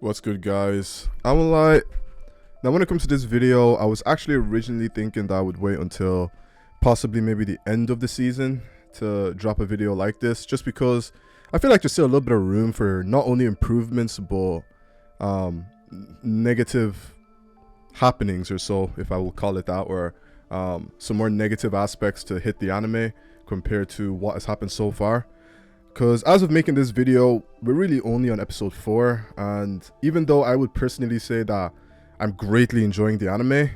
What's good, guys? I'm gonna lie. Now, when it comes to this video, I was actually originally thinking that I would wait until possibly maybe the end of the season to drop a video like this, just because I feel like there's still a little bit of room for not only improvements but negative happenings, or so, if I will call it that, or some more negative aspects to hit the anime compared to what has happened so far. Because as of making this video, we're really only on episode 4, and even though I would personally say that I'm greatly enjoying the anime,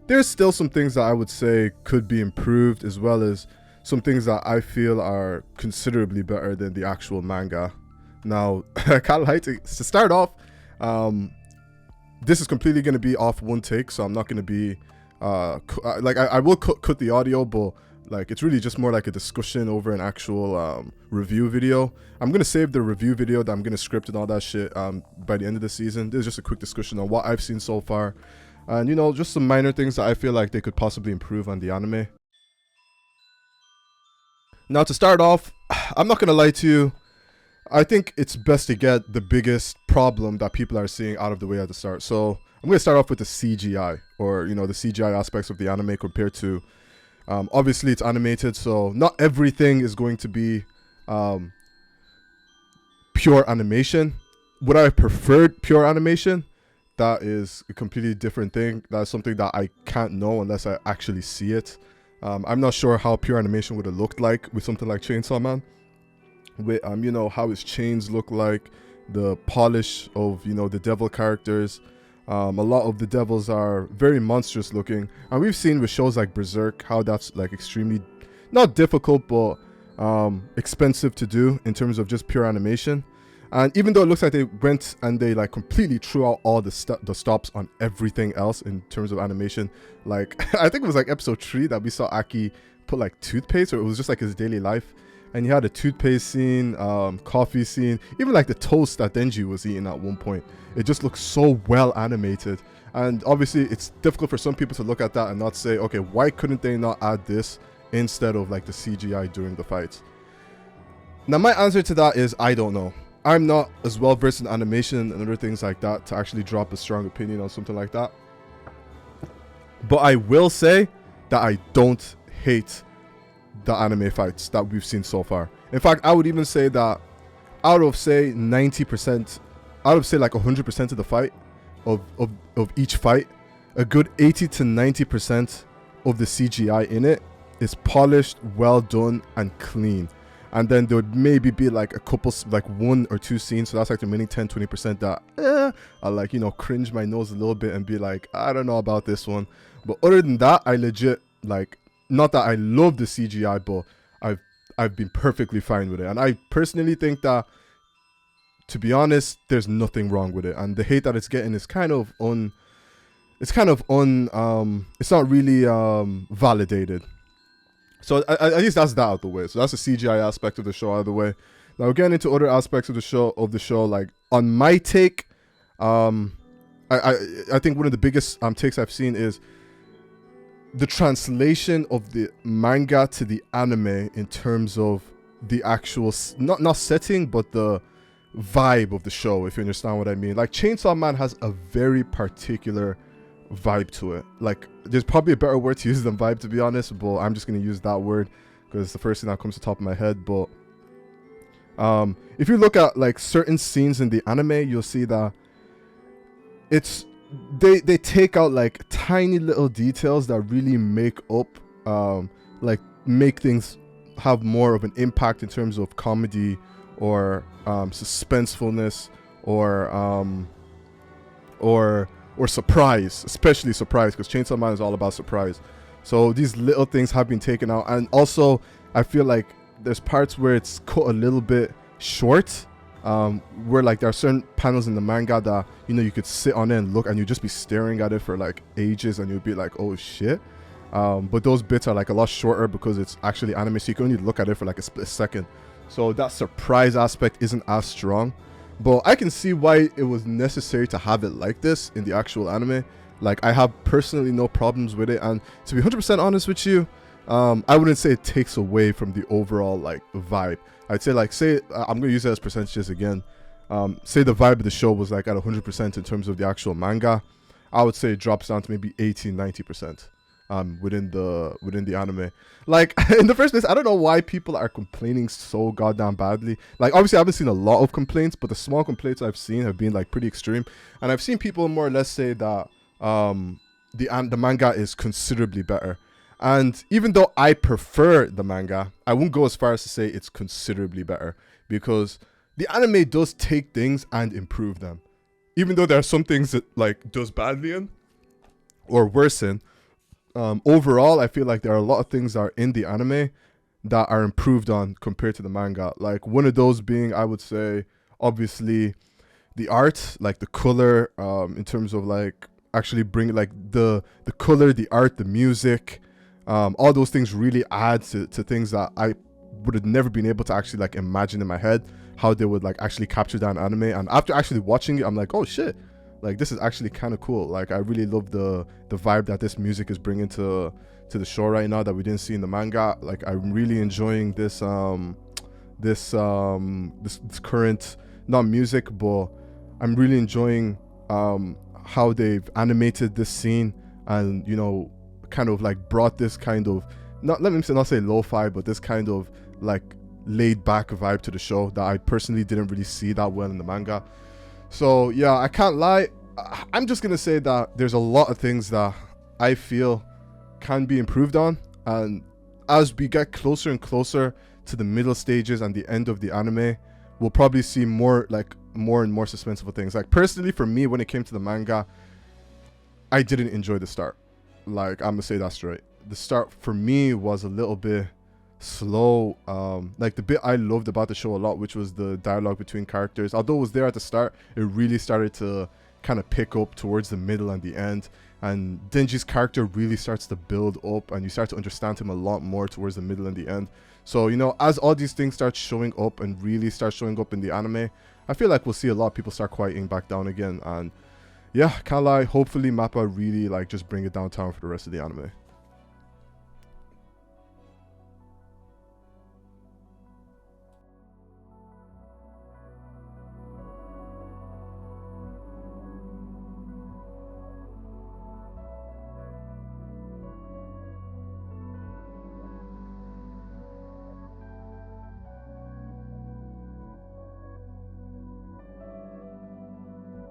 there's still some things that I would say could be improved, as well as some things that I feel are considerably better than the actual manga. Now, I kind of like to start off, this is completely going to be off one take, so I'm not going to be, I will cut the audio, but like it's really just more like a discussion over an actual review video. I'm gonna save the review video that I'm gonna script and all that shit by the end of the season. This is just a quick discussion on what I've seen so far, and just some minor things that I feel like they could possibly improve on the anime. Now, to start off, I'm not gonna lie to you, I think it's best to get the biggest problem that people are seeing out of the way at the start. So I'm gonna start off with the CGI, or the CGI aspects of the anime compared to obviously it's animated, so not everything is going to be pure animation. Would I have preferred pure animation? That is a completely different thing. That's something that I can't know unless I actually see it. I'm not sure how pure animation would have looked like with something like Chainsaw Man, with how his chains look like, the polish of the devil characters. A lot of the devils are very monstrous looking, and we've seen with shows like Berserk how that's like extremely not difficult but expensive to do in terms of just pure animation. And even though it looks like they went and they like completely threw out all the stops on everything else in terms of animation, like I think it was like episode 3 that we saw Aki put like toothpaste, or it was just like his daily life, and you had a toothpaste scene, coffee scene, even like the toast that Denji was eating at one point. It just looks so well animated, and obviously it's difficult for some people to look at that and not say, okay, why couldn't they not add this instead of like the CGI during the fights? Now, my answer to that is I don't know. I'm not as well versed in animation and other things like that to actually drop a strong opinion on something like that. But I will say that I don't hate the anime fights that we've seen so far. In fact, I would even say that out of say 90%, out of say like 100% of the fight, of each fight, a good 80 to 90% of the CGI in it is polished, well done, and clean. And then there would maybe be like a couple, like 1 or 2 scenes, so that's like the remaining 10-20% that I like cringe my nose a little bit and be like, I don't know about this one. But other than that, I legit like, not that I love the CGI, but I've been perfectly fine with it. And I personally think that, to be honest, there's nothing wrong with it. And the hate that it's getting is it's not really validated. So at least that's that out of the way. So that's the CGI aspect of the show out of the way. Now, getting into other aspects of the show, like on my take, I think one of the biggest takes I've seen is the translation of the manga to the anime in terms of the actual not setting, but the vibe of the show, if you understand what I mean. Like Chainsaw Man has a very particular vibe to it. Like there's probably a better word to use than vibe, to be honest, but I'm just going to use that word because it's the first thing that comes to the top of my head. But if you look at like certain scenes in the anime, you'll see that it's they take out like tiny little details that really make up like make things have more of an impact in terms of comedy or suspensefulness or surprise, especially surprise, because Chainsaw Man is all about surprise. So these little things have been taken out, and also I feel like there's parts where it's cut a little bit short, where like there are certain panels in the manga that you could sit on it and look, and you'd just be staring at it for like ages, and you'd be like, oh shit. But those bits are like a lot shorter because it's actually anime, so you can only look at it for like a split second. So that surprise aspect isn't as strong. But I can see why it was necessary to have it like this in the actual anime. Like, I have personally no problems with it, and to be 100% honest with you, I wouldn't say it takes away from the overall like vibe. I'd say like, I'm gonna use it as percentages again. say the vibe of the show was like at 100% in terms of the actual manga, I would say it drops down to maybe 80-90% within the anime. Like in the first place, I don't know why people are complaining so goddamn badly. Like obviously I haven't seen a lot of complaints, but the small complaints I've seen have been like pretty extreme, and I've seen people more or less say that the manga is considerably better. And even though I prefer the manga, I won't go as far as to say it's considerably better, because the anime does take things and improve them. Even though there are some things that like does badly in or worsen, overall I feel like there are a lot of things that are in the anime that are improved on compared to the manga. Like one of those being, I would say, obviously the art, like the color, in terms of like actually bring like the color, the art, the music, all those things really add to things that I would have never been able to actually like imagine in my head how they would like actually capture that in anime. And after actually watching it, I'm like, oh shit, like this is actually kind of cool. Like I really love the vibe that this music is bringing to the show right now that we didn't see in the manga. Like I'm really enjoying this current, not music, but I'm really enjoying how they've animated this scene, and you know, kind of like brought this kind of, not say lo-fi, but this kind of like laid back vibe to the show that I personally didn't really see that well in the manga. So yeah, I can't lie, I'm just gonna say that there's a lot of things that I feel can be improved on, and as we get closer and closer to the middle stages and the end of the anime, we'll probably see more and more suspenseful things. Like personally for me, when it came to the manga, I didn't enjoy the start. Like I'm gonna say that straight. The start for me was a little bit slow. Like the bit I loved about the show a lot, which was the dialogue between characters, although it was there at the start, it really started to kind of pick up towards the middle and the end, and Denji's character really starts to build up, and you start to understand him a lot more towards the middle and the end. So you know, as all these things start showing up and really start showing up in the anime, I feel like we'll see a lot of people start quieting back down again. And yeah, can't lie, hopefully Mappa really like just bring it downtown for the rest of the anime.